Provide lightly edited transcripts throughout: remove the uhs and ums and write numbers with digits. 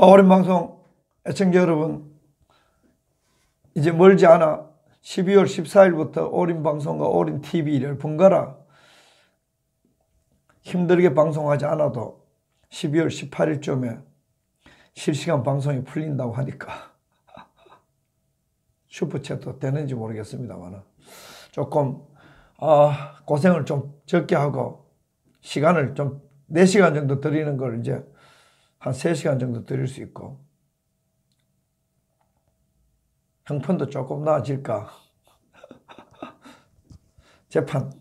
어린 방송 애청자 여러분, 이제 멀지 않아 12월 14일부터 어린 방송과 어린 TV를 번갈아 힘들게 방송하지 않아도 12월 18일쯤에 실시간 방송이 풀린다고 하니까 슈퍼챗도 되는지 모르겠습니다만 조금 고생을 좀 적게 하고 시간을 좀 4시간 정도 드리는 걸 이제 한 3시간 정도 드릴 수 있고 형편도 조금 나아질까. 재판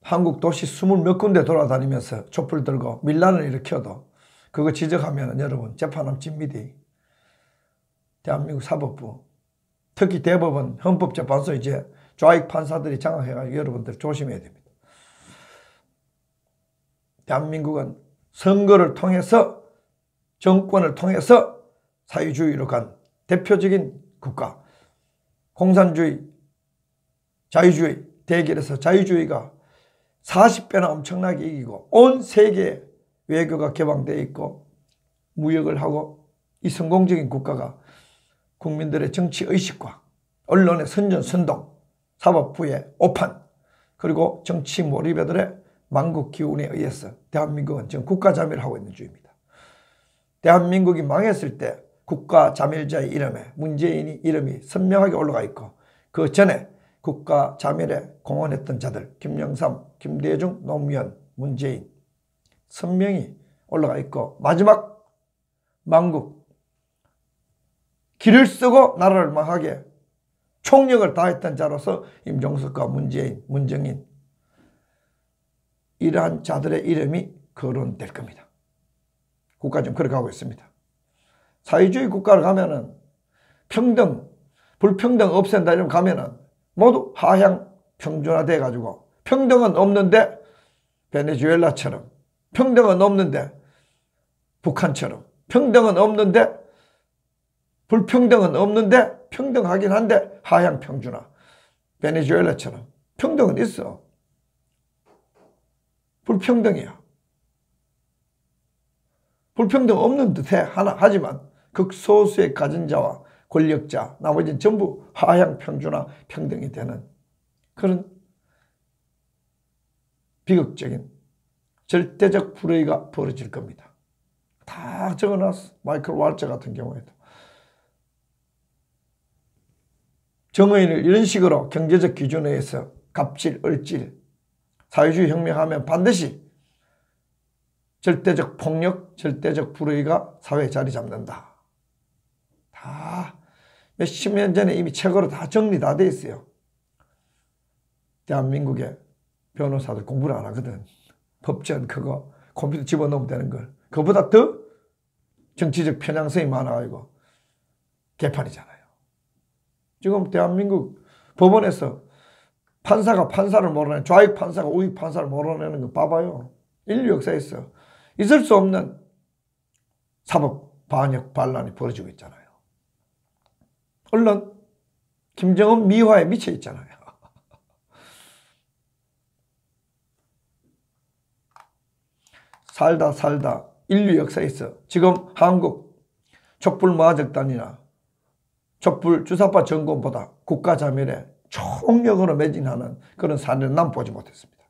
한국 도시 20몇 군데 돌아다니면서 촛불 들고 밀란을 일으켜도 그거 지적하면 여러분 재판하면 집니다. 대한민국 사법부, 특히 대법원, 헌법재판소 이제 좌익 판사들이 장악해가지고 여러분들 조심해야 됩니다. 대한민국은 선거를 통해서 정권을 통해서 사회주의로 간 대표적인 국가. 공산주의, 자유주의 대결에서 자유주의가 40배나 엄청나게 이기고 온 세계에 외교가 개방되어 있고 무역을 하고 이 성공적인 국가가 국민들의 정치의식과 언론의 선전선동, 사법부의 오판, 그리고 정치 몰입애들의 망국 기운에 의해서 대한민국은 지금 국가자멸을 하고 있는 중입니다. 대한민국이 망했을 때 국가자멸자의 이름에 문재인이 이름이 선명하게 올라가 있고 그 전에 국가자멸에 공헌했던 자들 김영삼, 김대중, 노무현, 문재인 선명히 올라가 있고 마지막 망국 길을 쓰고 나라를 망하게 총력을 다했던 자로서 임종석과 문재인, 문정인 이러한 자들의 이름이 거론될 겁니다. 국가 좀 그렇게 하고 있습니다. 사회주의 국가를 가면은 평등, 불평등 없앤다 이러면 가면은 모두 하향 평준화돼 가지고 평등은 없는데 베네수엘라처럼, 평등은 없는데 북한처럼, 평등은 없는데 불평등은 없는데 평등하긴 한데 하향 평준화, 베네수엘라처럼. 평등은 있어. 불평등이야. 불평등 없는 듯해 하지만 극소수의 가진 자와 권력자, 나머지는 전부 하향 평준화 평등이 되는 그런 비극적인 절대적 불의가 벌어질 겁니다. 다 적어놨어. 마이클 왈처 같은 경우에도. 정의를 이런 식으로 경제적 기준에 의해서 갑질, 얼질, 사회주의 혁명하면 반드시 절대적 폭력, 절대적 불의가 사회에 자리 잡는다. 다 몇십 년 전에 이미 책으로 다 정리 다 돼 있어요. 대한민국의 변호사들 공부를 안 하거든. 법전 그거 컴퓨터 집어넣으면 되는 걸. 그보다 더 정치적 편향성이 많아가지고 개판이잖아요. 지금 대한민국 법원에서 판사가 판사를 몰아내는, 좌익 판사가 우익 판사를 몰아내는 거 봐봐요. 인류 역사에서 있을 수 없는 사법 반역 반란이 벌어지고 있잖아요. 언론 김정은 미화에 미쳐 있잖아요. 살다 인류 역사에서 지금 한국 촛불마적단이나 촛불 주사파 정권보다 국가자멸에 총력으로 매진하는 그런 사례는 난 보지 못했습니다.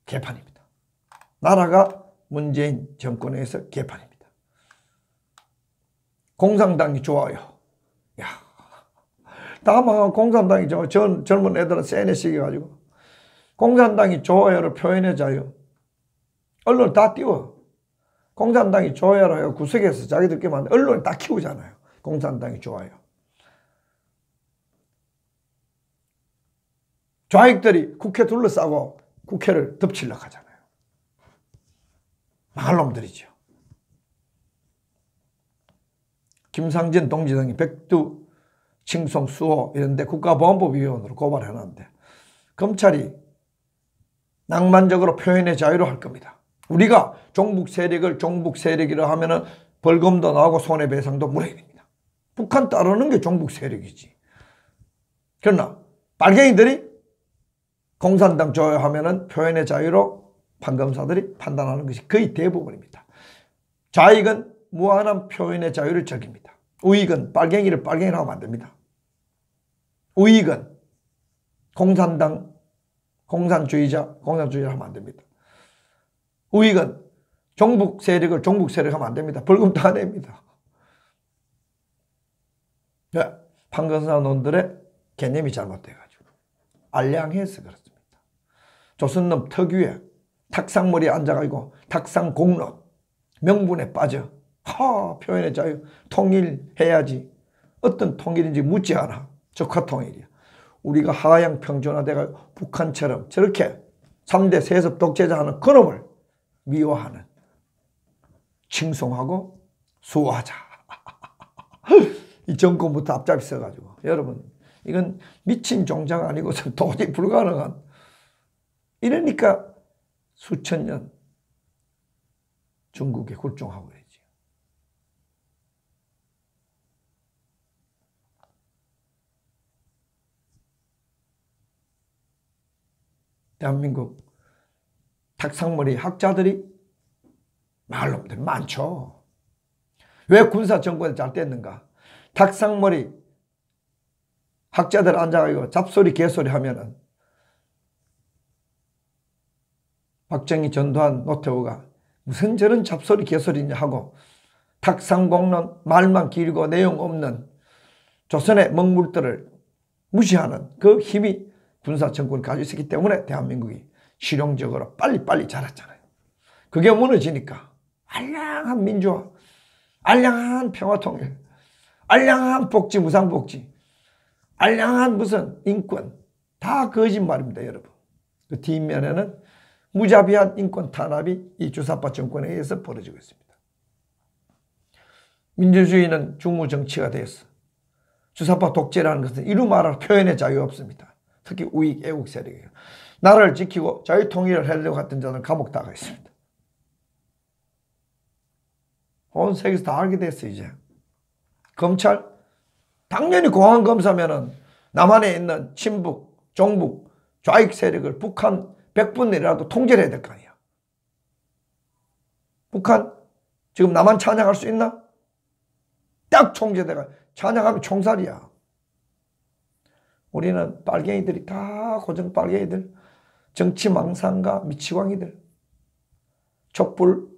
개판입니다. 나라가 문재인 정권에서 개판입니다. 공산당이 좋아요. 야, 다만 공산당이 좋아요. 젊은 애들은 세뇌 시켜가지고 공산당이 좋아요를 표현해 자요. 언론 다 띄워. 공산당이 좋아요를 해요. 구석에서 자기들끼리 만든 언론을 다 키우잖아요. 공산당이 좋아요. 좌익들이 국회 둘러싸고 국회를 덮치려고 하잖아요. 망할 놈들이죠. 김상진 동지 등이 백두, 칭송, 수호 이런데 국가보안법위원으로 고발해놨는데 검찰이 낭만적으로 표현의 자유로 할 겁니다. 우리가 종북 세력을 종북 세력이라 하면은 벌금도 나오고 손해배상도 물어입니다. 북한 따르는 게 종북 세력이지. 그러나 빨갱이들이 공산당 좋아하면은 표현의 자유로 판검사들이 판단하는 것이 거의 대부분입니다. 좌익은 무한한 표현의 자유를 즐깁니다. 우익은 빨갱이를 빨갱이라고 하면 안 됩니다. 우익은 공산당, 공산주의자를 하면 안 됩니다. 우익은 종북 세력을 종북 세력 하면 안 됩니다. 벌금 다 냅니다. 판검사놈들의 개념이 잘못돼가지고 알량해서 그렇습니다. 조선놈 특유의 탁상머리에 앉아가지고 탁상공론 명분에 빠져 표현의 자유 통일해야지. 어떤 통일인지 묻지 않아. 적화통일이야. 우리가 하향 평준화돼가 북한처럼 저렇게 3대 세습 독재자하는 그놈을 미워하는, 칭송하고 수호하자. 이 정권부터 앞잡이 써가지고 여러분 이건 미친 종자가 아니고서 도저히 불가능한. 이러니까 수천 년 중국에 굴종하고 있지. 대한민국 탁상머리 학자들이 말놈들 많죠. 왜 군사 정권을 잘 뗐는가? 탁상머리 학자들 앉아가지고 잡소리 개소리 하면은 박정희, 전두환, 노태우가 무슨 저런 잡소리 개소리냐 하고 탁상공론 말만 길고 내용 없는 조선의 먹물들을 무시하는 그 힘이 군사 정권을 가지고 있었기 때문에 대한민국이 실용적으로 빨리빨리 자랐잖아요. 그게 무너지니까 알량한 민주화, 알량한 평화통일, 알량한 복지, 무상복지, 알량한 무슨 인권, 다 거짓말입니다, 여러분. 그 뒷면에는 무자비한 인권 탄압이 이 주사파 정권에 의해서 벌어지고 있습니다. 민주주의는 중무 정치가 되었어. 주사파 독재라는 것은 이루 말할 표현의 자유가 없습니다. 특히 우익, 애국 세력이에요. 나라를 지키고 자유 통일을 하려고 했던 자들은 감옥 다가 있습니다. 온 세계에서 다 알게 됐어, 이제. 검찰, 당연히 공안검사면은 남한에 있는 친북, 종북, 좌익 세력을 북한 100분이라도 통제를 해야 될 거 아니야. 북한 지금 남한 찬양할 수 있나? 딱 통제돼가 찬양하면 총살이야. 우리는 빨갱이들이 다 고정 빨갱이들, 정치망상가 미치광이들, 촛불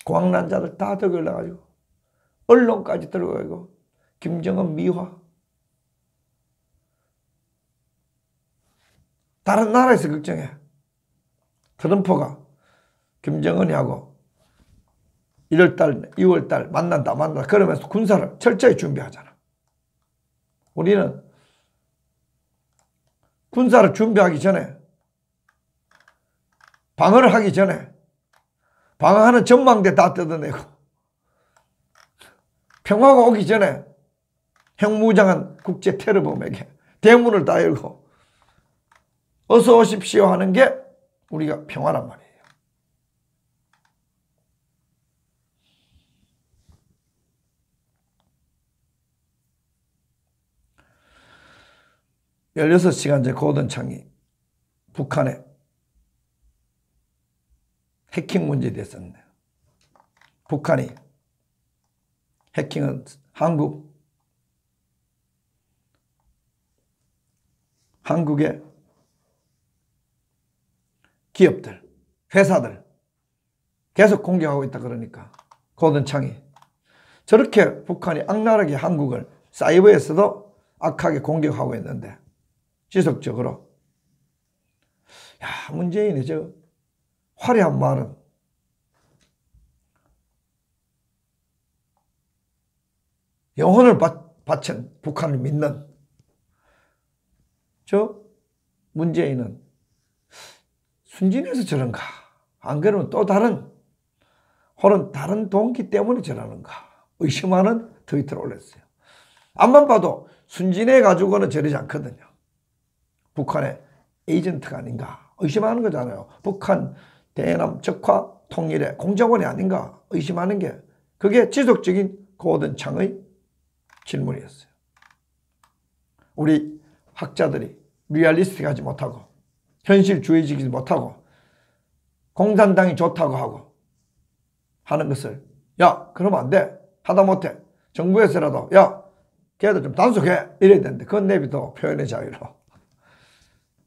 광란자들 다 들어가가지고 언론까지 들어가고 김정은 미화. 다른 나라에서 걱정해. 트럼프가 김정은이하고 1월달, 2월달 만난다 그러면서 군사를 철저히 준비하잖아. 우리는 군사를 준비하기 전에, 방어를 하기 전에 방어하는 전망대 다 뜯어내고 평화가 오기 전에 핵무장한 국제 테러범에게 대문을 다 열고 어서 오십시오 하는 게 우리가 평화란 말이에요. (16시간제) 고든창이 북한에 해킹 문제에 대해서는 북한이 해킹은 한국의 기업들, 회사들 계속 공격하고 있다 그러니까 고든창이 저렇게 북한이 악랄하게 한국을 사이버에서도 악하게 공격하고 있는데 지속적으로 문재인이 저 화려한 말은 영혼을 바친 북한을 믿는 저 문재인은 순진해서 저런가? 안 그러면 또 혹은 다른 동기 때문에 저러는가? 의심하는 트위터를 올렸어요. 앞만 봐도 순진해가지고는 저러지 않거든요. 북한의 에이전트가 아닌가? 의심하는 거잖아요. 북한 대남 적화 통일의 공작원이 아닌가? 의심하는 게 그게 지속적인 고든창의 질문이었어요. 우리 학자들이 리얼리스틱하지 못하고 현실주의적이지 못하고 공산당이 좋다고 하고 하는 것을 야 그러면 안 돼. 하다못해 정부에서라도 야 걔들 좀 단속해 이래야 되는데 그건 내비도 표현의 자유로.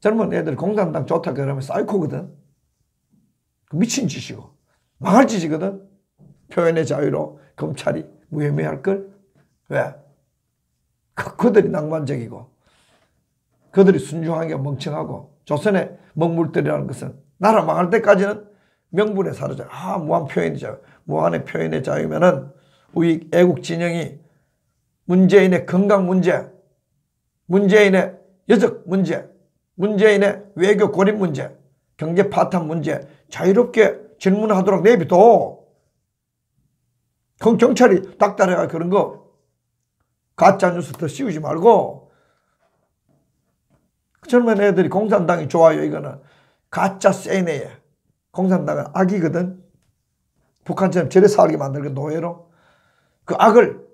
젊은 애들 공산당 좋다 그러면 사이코거든. 미친 짓이고 망할 짓이거든. 표현의 자유로 검찰이 무혐의할 걸. 왜? 그들이 낭만적이고 그들이 순종하게 멍청하고 조선의 먹물들이라는 것은 나라 망할 때까지는 명분에 사로잡혀. 무한 표현의 자유. 무한의 표현의 자유면은 우리 애국 진영이 문재인의 건강 문제, 문재인의 여적 문제, 문재인의 외교 고립 문제, 경제 파탄 문제 자유롭게 질문하도록 내비둬. 그럼 경찰이 닥달해가 그런 거 가짜 뉴스 더 씌우지 말고. 젊은 애들이 공산당이 좋아요. 이거는 가짜 세뇌에. 공산당은 악이거든. 북한처럼 저래 살게 만들고 노예로. 그 악을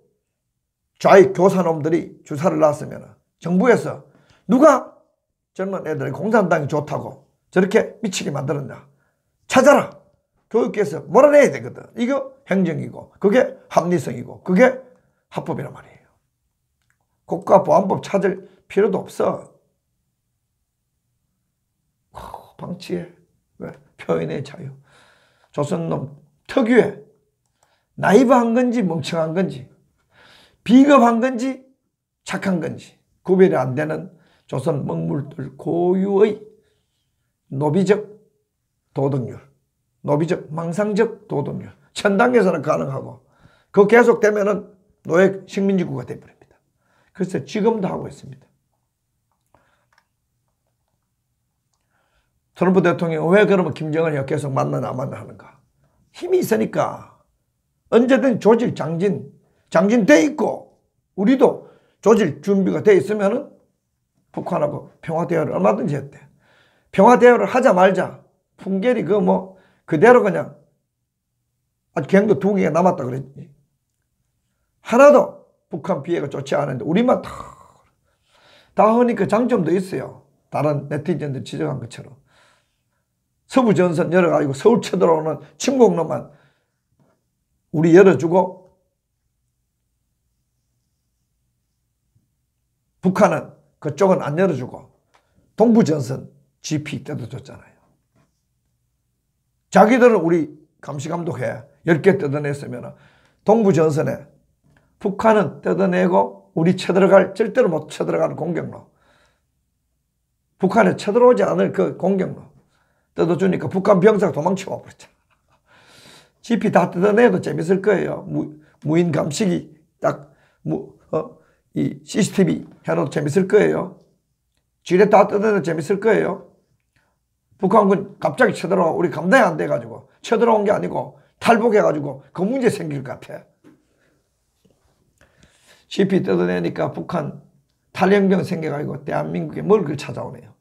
좌익 교사놈들이 주사를 놨으면 정부에서 누가 젊은 애들이 공산당이 좋다고 저렇게 미치게 만들었냐. 찾아라. 교육계에서 몰아내야 되거든. 이거 행정이고 그게 합리성이고 그게 합법이란 말이에요. 국가보안법 찾을 필요도 없어. 방치해. 왜? 표현의 자유. 조선놈 특유의 나이브한 건지 멍청한 건지 비겁한 건지 착한 건지 구별이 안 되는 조선 먹물들 고유의 노비적 도덕률, 노비적 망상적 도덕률. 천당에서는 가능하고 그거 계속되면은 노예 식민지국가 되어버립니다. 그래서 지금도 하고 있습니다. 트럼프 대통령이 왜 그러면 김정은이 계속 만나나 안 만나 하는가? 힘이 있으니까. 언제든 조질 장진 돼 있고 우리도 조질 준비가 돼 있으면은 북한하고 평화대화를 얼마든지 했대. 평화대화를 하자 말자 풍계리 그대로 그냥 아직 갱도 2개가 남았다 그랬지. 하나도 북한 피해가 좋지 않은데 우리만 다 하니까 장점도 있어요. 다른 네티즌들 지적한 것처럼. 서부전선 열어가지고 서울 쳐들어오는 침공로만 우리 열어주고 북한은 그쪽은 안 열어주고 동부전선 GP 뜯어줬잖아요. 자기들은 우리 감시감독해 10개 뜯어냈으면 동부전선에 북한은 뜯어내고 우리 쳐들어갈 절대로 못 쳐들어가는 공격로 북한에 쳐들어오지 않을 그 공격로 뜯어주니까 북한 병사가 도망쳐 와버렸잖아. GP 다 뜯어내도 재밌을 거예요. 무인 감식이 딱 이 CCTV 해놓도 재밌을 거예요. 지뢰 다 뜯어내도 재밌을 거예요. 북한군 갑자기 쳐들어와 우리 감당이 안 돼가지고 쳐들어온 게 아니고 탈북해가지고 그 문제 생길 것 같아. CP 뜯어내니까 북한 탈영병 생겨가지고 대한민국에 뭘 그걸 찾아오네요.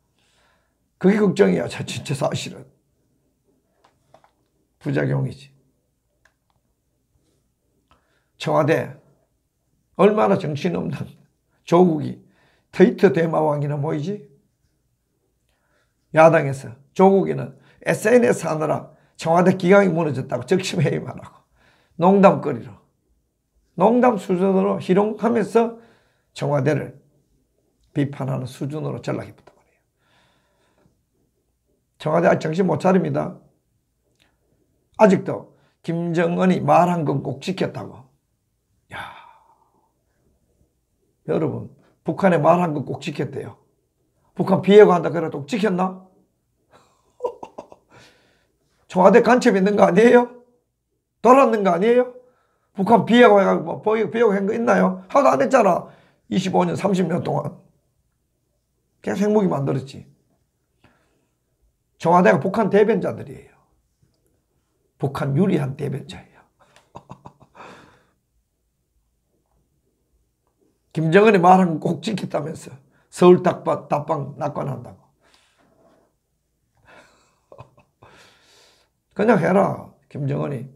그게 걱정이야. 진짜 사실은. 부작용이지. 청와대 얼마나 정신없는 조국이 트위터 대마왕이나 모이지? 야당에서 조국이는 SNS 하느라 청와대 기강이 무너졌다고 적심회의만 하고 농담거리로 농담 수준으로 희롱하면서 청와대를 비판하는 수준으로 전락이 붙단 말이에요. 청와대 아직 정신 못 차립니다. 아직도 김정은이 말한 건 꼭 지켰다고. 야, 여러분 북한에 말한 건 꼭 지켰대요. 북한 비해고 한다 그래도 꼭 지켰나? 청와대 간첩 있는 거 아니에요? 돌았는 거 아니에요? 북한 비해고 해가지고 비해고 한 거 있나요? 하나도 안 했잖아. 25년 30년 동안 계속 핵무기 만들었지. 청와대가 북한 대변자들이에요. 북한 유리한 대변자예요. 김정은이 말한 건 꼭 지켰다면서 서울 답방 낙관한다고. 그냥 해라. 김정은이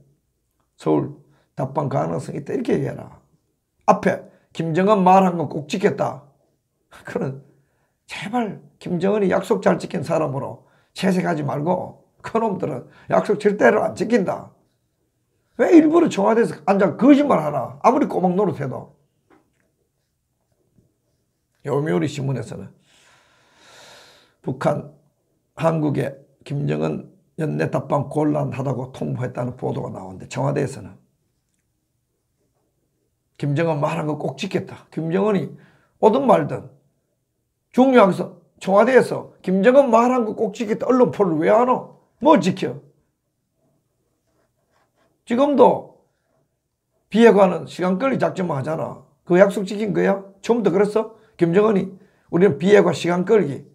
서울 답방 가능성 있다 이렇게 얘기해라. 앞에 김정은 말한 건 꼭 지켰다. 그런 제발 김정은이 약속 잘 지킨 사람으로 채색하지 말고 그놈들은 약속 절대로 안 지킨다. 왜 일부러 청와대에서 앉아 거짓말 하나? 아무리 꼬막 노릇해도. 요미우리 신문에서는 북한, 한국에 김정은 연내 답방 곤란하다고 통보했다는 보도가 나오는데 청와대에서는 김정은 말한 거 꼭 지켰다. 김정은이 오든 말든 중요해서 청와대에서 김정은 말한 거 꼭 지켰다. 언론 포를 왜 안 와? 뭐 지켜? 지금도 비핵화는 시간끌기 작전만 하잖아. 그 약속 지킨 거야? 처음부터 그랬어? 김정은이 우리는 비핵화 시간끌기.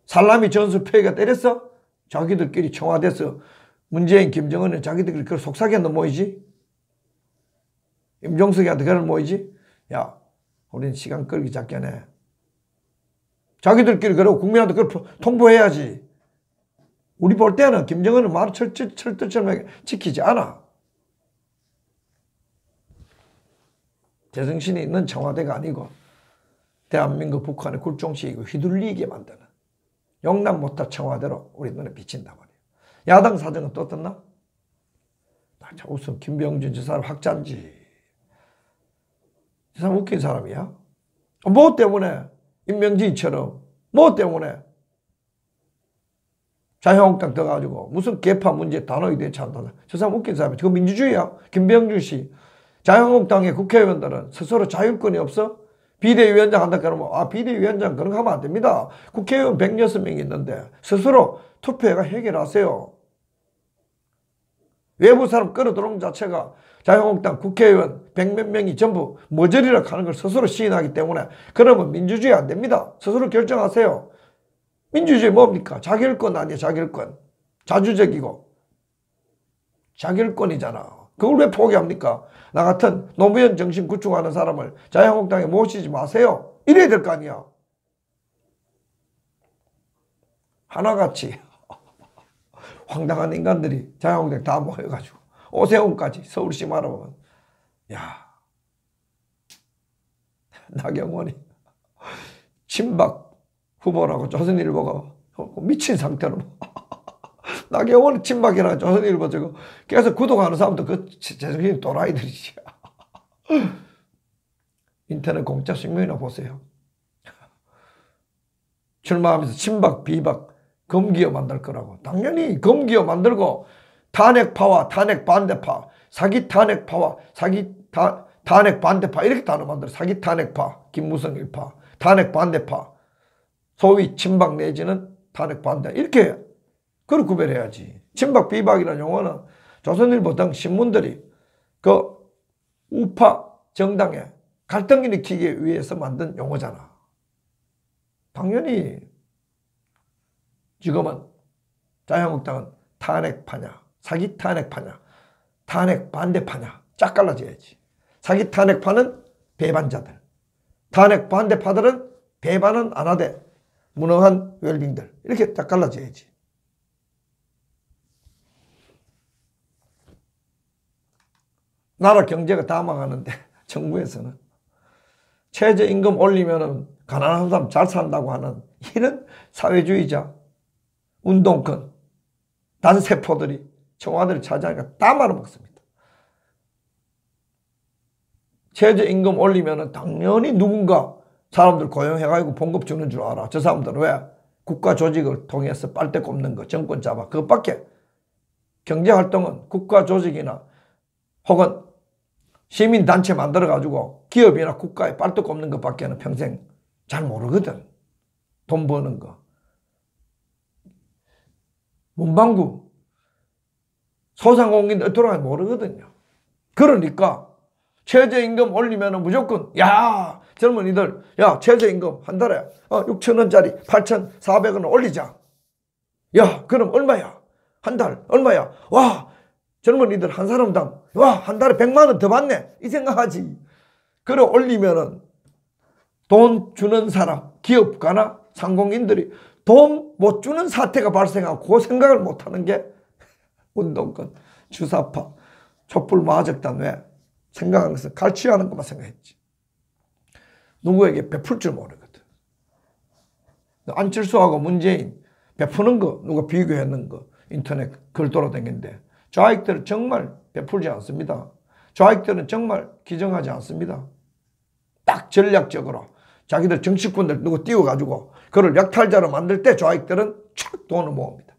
살라미 전술 폐기가 때렸어? 자기들끼리 청와대에서 문재인, 김정은은 자기들끼리 그걸 속삭였는 모이지? 임종석이한테 그걸 모이지? 야, 우리는 시간 끌기 작전에 자기들끼리 그러고 국민한테 그걸 통보해야지. 우리 볼 때는 김정은은 말을 철저처럼 지키지 않아. 제정신이 있는 청와대가 아니고 대한민국 북한의 굴종식이고 휘둘리게 만드는 용납 못할 청와대로 우리 눈에 비친단 말이에요. 야당 사정은 또 어떻나? 우선 김병준 저 사람 학자인지 저 사람 웃긴 사람이야. 뭐 때문에 임명진처럼 뭐 때문에 자유한국당 떠가지고 무슨 개파 문제 단호히 대처한다. 저 사람 웃긴 사람이야. 그거 민주주의야. 김병준 씨. 자유한국당의 국회의원들은 스스로 자율권이 없어? 비대위원장 한다 그러면 비대위원장 그런 거 하면 안 됩니다. 국회의원 106명이 있는데 스스로 투표해가 해결하세요. 외부 사람 끌어들어오는 자체가 자유한국당 국회의원 100몇 명이 전부 머저리라 하는 걸 스스로 시인하기 때문에 그러면 민주주의 안 됩니다. 스스로 결정하세요. 민주주의 뭡니까? 자결권 아니야, 자결권. 자주적이고. 자결권이잖아. 그걸 왜 포기합니까? 나 같은 노무현 정신 구축하는 사람을 자유한국당에 모시지 마세요. 이래야 될 거 아니야. 하나같이 황당한 인간들이 자유한국당에 다 모여가지고 오세훈까지 서울시 말아보면 야 나경원이 친박 후보라고 조선일보가 미친 상태로 나경원은 친박이라 조선일보 저거 계속 구독하는 사람도 그 제정신이 또라이들이지. 인터넷 공짜 신문이나 보세요. 출마하면서 친박 비박 검기어 만들 거라고. 당연히 검기어 만들고 탄핵파와 탄핵 반대파, 사기 탄핵파와 사기 탄핵 반대파 이렇게 단어 만들어. 사기 탄핵파, 김무성 일파, 탄핵 반대파, 소위 친박 내지는 탄핵 반대 이렇게 그걸 구별해야지. 친박 비박이라는 용어는 조선일보 등 신문들이 그 우파 정당에 갈등 일으키기 위해서 만든 용어잖아. 당연히 지금은 자유한국당은 탄핵파냐, 사기 탄핵파냐, 탄핵 반대파냐 짝 갈라져야지. 사기 탄핵파는 배반자들, 탄핵 반대파들은 배반은 안 하되 무능한 웰빙들 이렇게 딱 갈라져야지. 나라 경제가 다 망하는데 정부에서는 최저임금 올리면은 가난한 사람 잘 산다고 하는 이런 사회주의자 운동권 단세포들이 청와대를 차지하니까 다 말아먹습니다. 최저임금 올리면은 당연히 누군가 사람들 고용해가지고 봉급 주는 줄 알아. 저 사람들은 왜? 국가 조직을 통해서 빨대 꼽는 거, 정권 잡아. 그것밖에 경제활동은 국가 조직이나 혹은 시민단체 만들어가지고 기업이나 국가에 빨대 꼽는 것밖에는 평생 잘 모르거든. 돈 버는 거. 문방구, 소상공인들 돌아가면 모르거든요. 그러니까 최저임금 올리면 무조건 야 젊은이들 야 최저임금 한 달에 6,000원짜리 8,400원 올리자. 야 그럼 얼마야? 한 달 얼마야? 와 젊은이들 한 사람당 와 한 달에 100만 원 더 받네 이 생각하지. 그래 올리면은 돈 주는 사람 기업가나 상공인들이 돈 못 주는 사태가 발생하고 그 생각을 못하는 게 운동권 주사파 촛불 마적단 왜 생각하는 것은 갈취하는 것만 생각했지. 누구에게 베풀 줄 모르거든. 안철수하고 문재인 베푸는 거 누가 비교했는 거 인터넷 글 돌아다니는데 좌익들은 정말 베풀지 않습니다. 좌익들은 정말 기정하지 않습니다. 딱 전략적으로 자기들 정치꾼들 누구 띄워가지고 그를 약탈자로 만들 때 좌익들은 촥 돈을 모읍니다.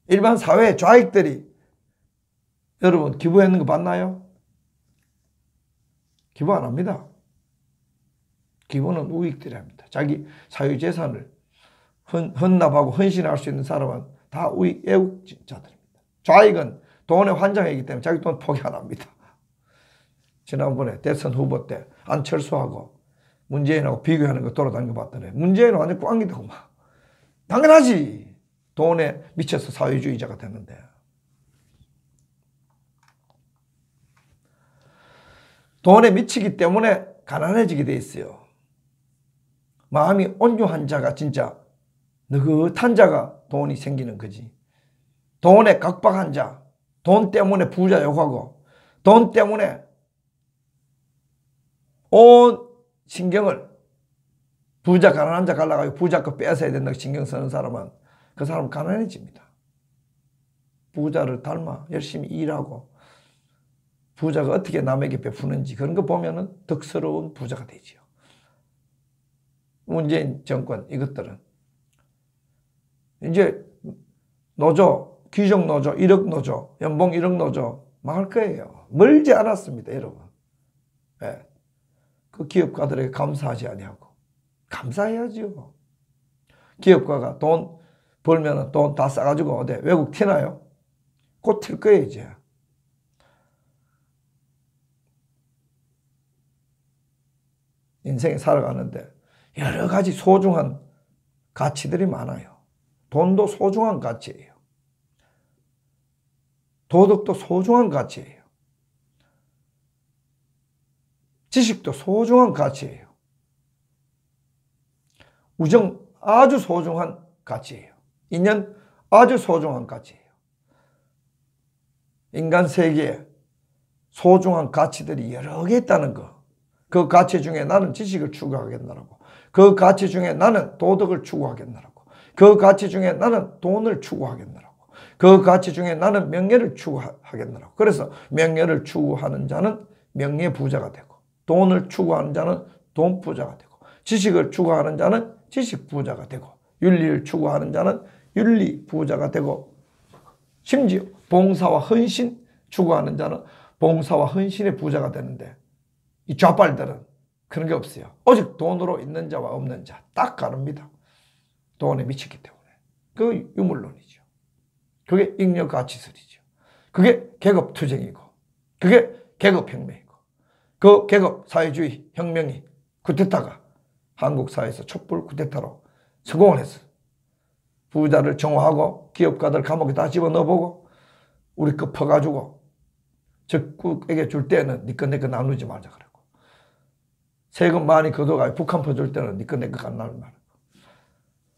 일반 사회에 좌익들이 여러분 기부했는 거 봤나요? 기부 안 합니다. 기부는 우익들이 합니다. 자기 사유재산을 헌납하고 헌신할 수 있는 사람은 다 애국자들입니다. 좌익은 돈에 환장이기 때문에 자기 돈 포기 안 합니다. 지난번에 대선 후보 때 안철수하고 문재인하고 비교하는 거 돌아다니는 거 봤더니 문재인은 완전 꽝이더구만. 당연하지. 돈에 미쳐서 사회주의자가 됐는데. 돈에 미치기 때문에 가난해지게 돼 있어요. 마음이 온유한 자가 진짜 느긋한 자가 돈이 생기는 거지. 돈에 각박한 자, 돈 때문에 부자 욕하고 돈 때문에 온 신경을 부자 가난한 자 갈라가지고 부자 거 뺏어야 된다고 신경 쓰는 사람은 그 사람은 가난해집니다. 부자를 닮아 열심히 일하고 부자가 어떻게 남에게 베푸는지 그런 거 보면은 덕스러운 부자가 되지요. 문재인 정권 이것들은 이제 노조, 귀족 노조, 1억 노조, 연봉 1억 노조 망할 거예요. 멀지 않았습니다, 여러분. 네. 그 기업가들에게 감사하지 아니하고 감사해야죠. 기업가가 돈 벌면 돈 다 싸가지고 어디 외국 튀나요? 곧 튈 거예요, 이제. 인생에 살아가는데 여러 가지 소중한 가치들이 많아요. 돈도 소중한 가치예요. 도덕도 소중한 가치예요. 지식도 소중한 가치예요. 우정 아주 소중한 가치예요. 인연 아주 소중한 가치예요. 인간 세계에 소중한 가치들이 여러 개 있다는 거. 그 가치 중에 나는 지식을 추구하겠노라고. 그 가치 중에 나는 도덕을 추구하겠노라고. 그 가치 중에 나는 돈을 추구하겠노라고. 그 가치 중에 나는 명예를 추구하겠노라고. 그래서 명예를 추구하는 자는 명예 부자가 되고 돈을 추구하는 자는 돈 부자가 되고 지식을 추구하는 자는 지식 부자가 되고 윤리를 추구하는 자는 윤리 부자가 되고 심지어 봉사와 헌신 추구하는 자는 봉사와 헌신의 부자가 되는데 이 좌빨들은 그런 게 없어요. 오직 돈으로 있는 자와 없는 자 딱 가릅니다. 돈에 미치기 때문에. 그 유물론이죠. 그게 잉여가치설이죠. 그게 계급투쟁이고 그게 계급혁명이고 그 계급 사회주의 혁명이 쿠데타가 한국 사회에서 촛불 쿠데타로 성공을 했어요. 부자를 정화하고 기업가들 감옥에 다 집어넣어보고 우리 거 퍼가지고 적국에게 줄 때는 니 거 내 거 나누지 말자 그러고 세금 많이 걷어가 북한 퍼줄 때는 니 거 내 거 안 나누지 말고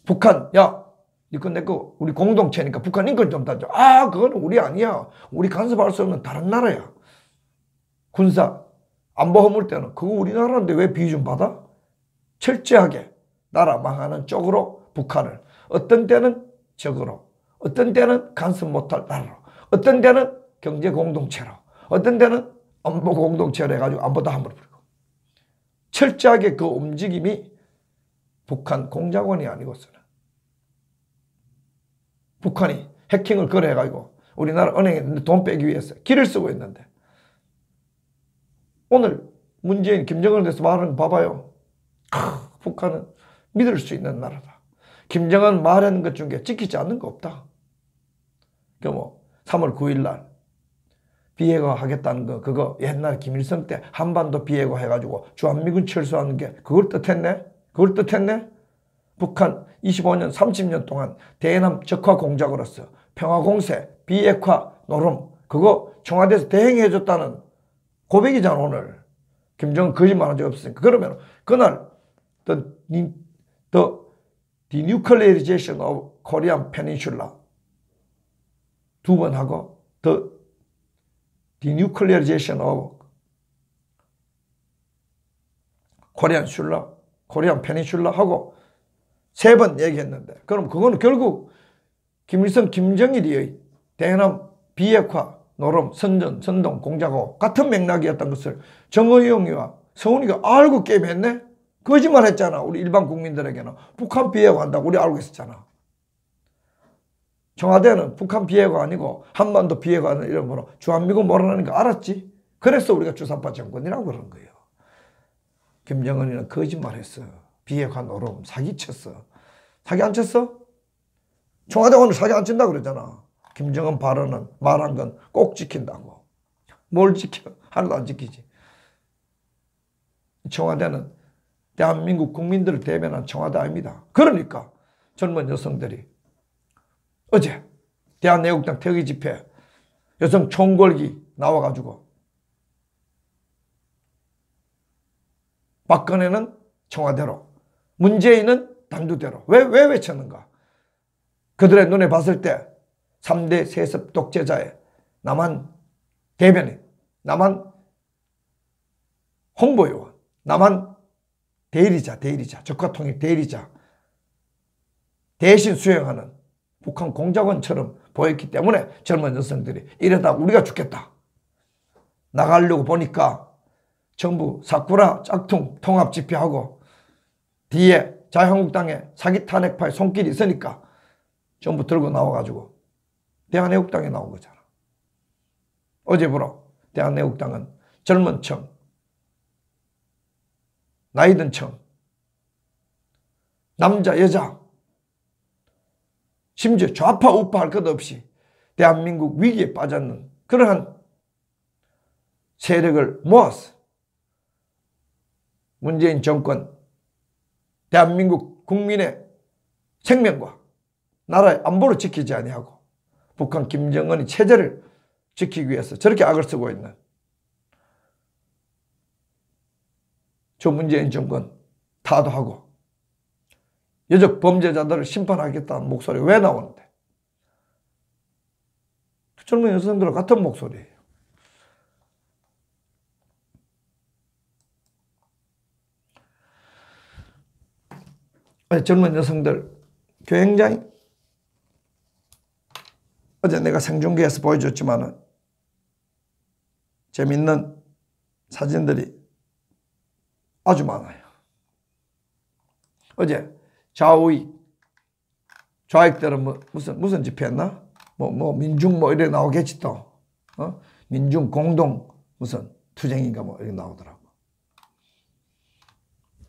북한 야 니 거 내 거 우리 공동체니까 북한 인권 좀 따져. 아 그거는 우리 아니야. 우리 간섭할 수 없는 다른 나라야. 군사 안보 허물 때는 그거 우리나라인데 왜 비준 받아? 철저하게 나라 망하는 쪽으로 북한을 어떤 때는 적으로 어떤 때는 간섭 못할 나라로 어떤 때는 경제 공동체로 어떤 때는 안보 공동체로 해가지고 안보도 함부로 부리고 철저하게 그 움직임이 북한 공작원이 아니고서는 북한이 해킹을 거래해가지고 우리나라 은행에 돈 빼기 위해서 길을 쓰고 있는데 오늘 문재인 김정은에 대해서 말하는 거 봐봐요. 북한은 믿을 수 있는 나라다. 김정은 말하는 것 중에 지키지 않는 거 없다. 그 뭐 3월 9일 날 비핵화 하겠다는 거 그거 옛날 김일성 때 한반도 비핵화 해가지고 주한미군 철수하는 게 그걸 뜻했네? 그걸 뜻했네? 북한 25년 30년 동안 대남 적화 공작으로서 평화공세 비핵화 노름 그거 청와대에서 대행해줬다는 고백이잖아 오늘. 김정은 거짓말한 적 없으니까. 그러면 그날 the denuclearization of Korean Peninsula 두 번 하고 the denuclearization of Korean 코리안 페니슐라 하고 3번 얘기했는데, 그럼 그거는 결국 김일성, 김정일이 대남 비핵화, 노름, 선전, 선동, 공작하고 같은 맥락이었던 것을 정의용이와 서훈이가 알고 게임했네? 거짓말 했잖아. 우리 일반 국민들에게는. 북한 비핵화 한다고 우리 알고 있었잖아. 청와대는 북한 비핵화 아니고 한반도 비핵화는 이름으로 주한미군 몰아내는 거 알았지? 그래서 우리가 주사파 정권이라고 그러는 거예요. 김정은이는 거짓말했어. 비핵화 노름 사기쳤어. 사기 안 쳤어? 청와대 오늘 사기 안 친다고 그러잖아. 김정은 발언은 말한 건 꼭 지킨다고. 뭘 지켜? 하나도 안 지키지. 청와대는 대한민국 국민들을 대변한 청와대 아닙니다. 그러니까 젊은 여성들이 어제 대한애국당 태극기 집회 여성 총궐기 나와가지고 박근혜는 청와대로, 문재인은 단두대로. 왜 외쳤는가? 그들의 눈에 봤을 때 3대 세습 독재자의 남한 대변인, 남한 홍보요원, 남한 대리자, 적화통일 대리자 대신 수행하는 북한 공작원처럼 보였기 때문에 젊은 여성들이 이러다 우리가 죽겠다. 나가려고 보니까 정부 사쿠라 짝퉁 통합 집회하고 뒤에 자유한국당의 사기 탄핵파의 손길이 있으니까 전부 들고 나와가지고 대한애국당에 나온 거잖아. 어제부로 대한애국당은 젊은 층, 나이든 층, 남자, 여자, 심지어 좌파, 우파 할 것 없이 대한민국 위기에 빠졌는 그러한 세력을 모아서 문재인 정권, 대한민국 국민의 생명과 나라의 안보를 지키지 아니하고 북한 김정은이 체제를 지키기 위해서 저렇게 악을 쓰고 있는 저 문재인 정권 타도하고 여적 범죄자들을 심판하겠다는 목소리가 왜 나오는데? 젊은 여성들과 같은 목소리예요. 젊은 여성들 굉장히 어제 내가 생중계에서 보여줬지만은 재밌는 사진들이 아주 많아요. 어제 좌익들은 무슨 집회했나? 민중 이래 나오겠지 또. 민중 공동 무슨 투쟁인가 이렇게 나오더라고.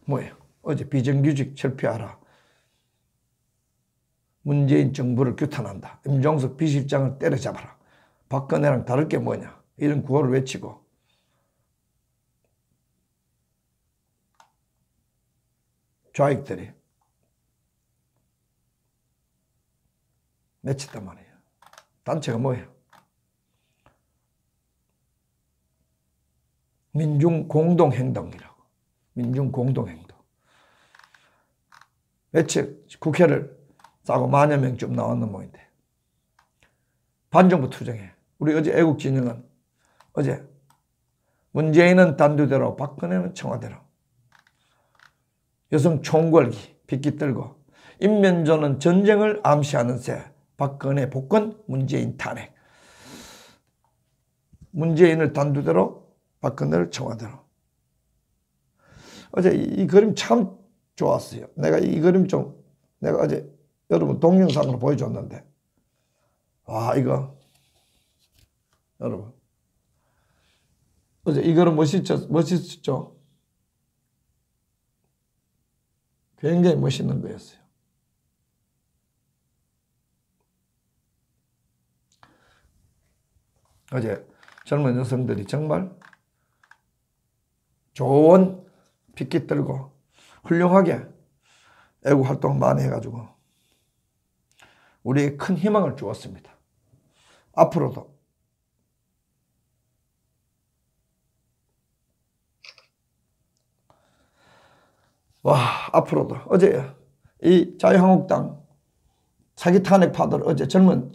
뭐예요? 어제 비정규직 철폐하라. 문재인 정부를 규탄한다. 임종석 비실장을 때려잡아라. 박근혜랑 다를 게 뭐냐. 이런 구호를 외치고 좌익들이 맺혔단 말이에요. 단체가 뭐예요? 민중공동행동이라고. 민중공동행동. 매체 국회를 싸고 만여 명쯤 나왔는 모인데 반정부 투쟁해. 우리 어제 애국진영은 어제 문재인은 단두대로 박근혜는 청와대로 여성 총궐기 빗기 들고 인면조는 전쟁을 암시하는 새 박근혜 복권 문재인 탄핵 문재인을 단두대로 박근혜를 청와대로. 어제 이 그림 참 좋았어요. 내가 이 그림 내가 어제 여러분 동영상으로 보여줬는데 와 이거 여러분 어제 이 그림 멋있었죠? 굉장히 멋있는 거였어요. 어제 젊은 여성들이 정말 좋은 핏기 들고 훌륭하게 애국 활동 많이 해가지고 우리에게 큰 희망을 주었습니다. 앞으로도 앞으로도 어제 이 자유한국당 사기 탄핵파들 어제 젊은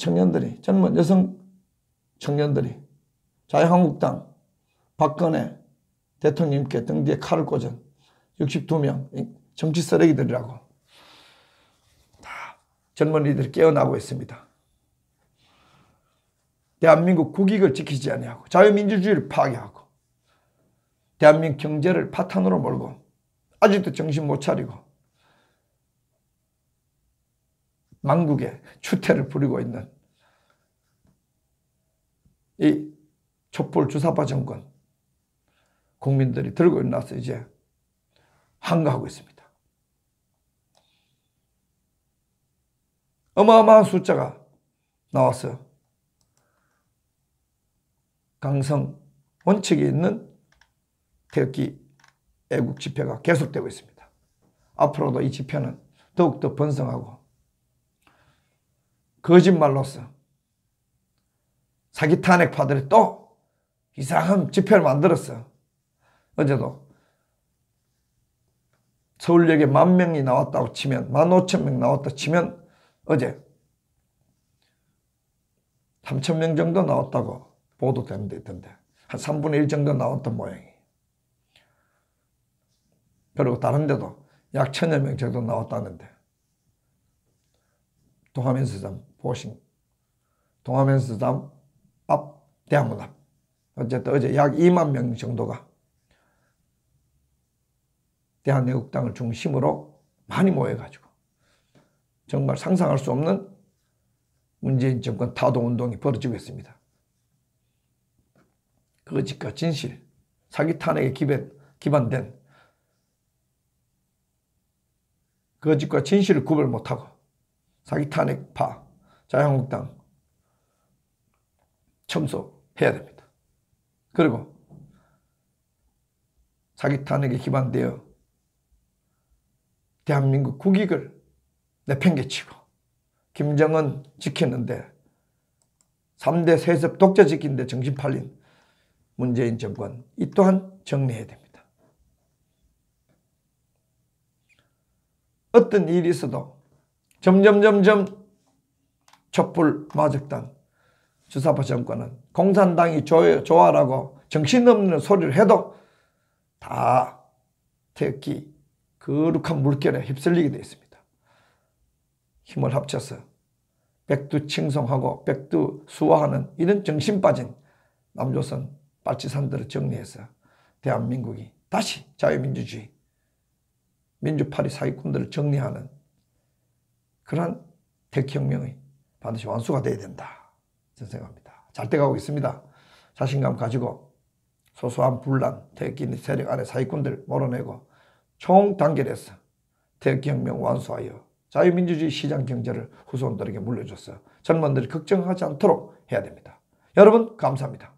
여성 청년들이 자유한국당 박근혜 대통령님께 등 뒤에 칼을 꽂은 62명 정치 쓰레기들이라고 다 젊은이들이 깨어나고 있습니다. 대한민국 국익을 지키지 아니하고 자유민주주의를 파괴하고 대한민국 경제를 파탄으로 몰고 아직도 정신 못 차리고 망국의 추태를 부리고 있는 이 촛불 주사파 정권 국민들이 들고 일어나서 이제 항거하고 있습니다. 어마어마한 숫자가 나왔어요. 강성 원칙이 있는 태극기 애국 집회가 계속되고 있습니다. 앞으로도 이 집회는 더욱더 번성하고 거짓말로서 사기 탄핵파들이 또 이상한 집회를 만들었어. 어제도 서울역에 10,000명이 나왔다고 치면 15,000명 나왔다 치면 어제 3,000명 정도 나왔다고 보도되는 데 있던데 한 3분의 1 정도 나왔던 모양이에요. 그리고 다른 데도 약 1,000여 명 정도 나왔다는데 동아면세점 보신 동아면세점 앞 대학문 앞 어쨌든 어제 약 2만 명 정도가 대한애국당을 중심으로 많이 모여가지고 정말 상상할 수 없는 문재인 정권 타도운동이 벌어지고 있습니다. 거짓과 진실, 사기 탄핵에 기반된 거짓과 진실을 구별 못하고 사기 탄핵파 자유한국당 청소해야 됩니다. 그리고 사기 탄핵에 기반되어 대한민국 국익을 내팽개치고 김정은 지켰는데 3대 세습 독재 지키는데 정신 팔린 문재인 정권 이 또한 정리해야 됩니다. 어떤 일이 있어도 점점 촛불 마적단 주사파 정권은 공산당이 좋아라고 정신없는 소리를 해도 다 태극기 거룩한 물결에 휩쓸리게 되어 있습니다. 힘을 합쳐서 백두칭송하고 백두수화하는 이런 정신 빠진 남조선 빨치산들을 정리해서 대한민국이 다시 자유민주주의, 민주파리 사기꾼들을 정리하는 그러한 태극혁명이 반드시 완수가 돼야 된다. 저는 생각합니다. 잘 돼가고 있습니다. 자신감 가지고 소소한 분란, 태극기 세력 안에 사기꾼들 몰아내고 총단결해서 태극혁명 완수하여 자유민주주의 시장 경제를 후손들에게 물려줘서 젊은들이 걱정하지 않도록 해야 됩니다. 여러분 감사합니다.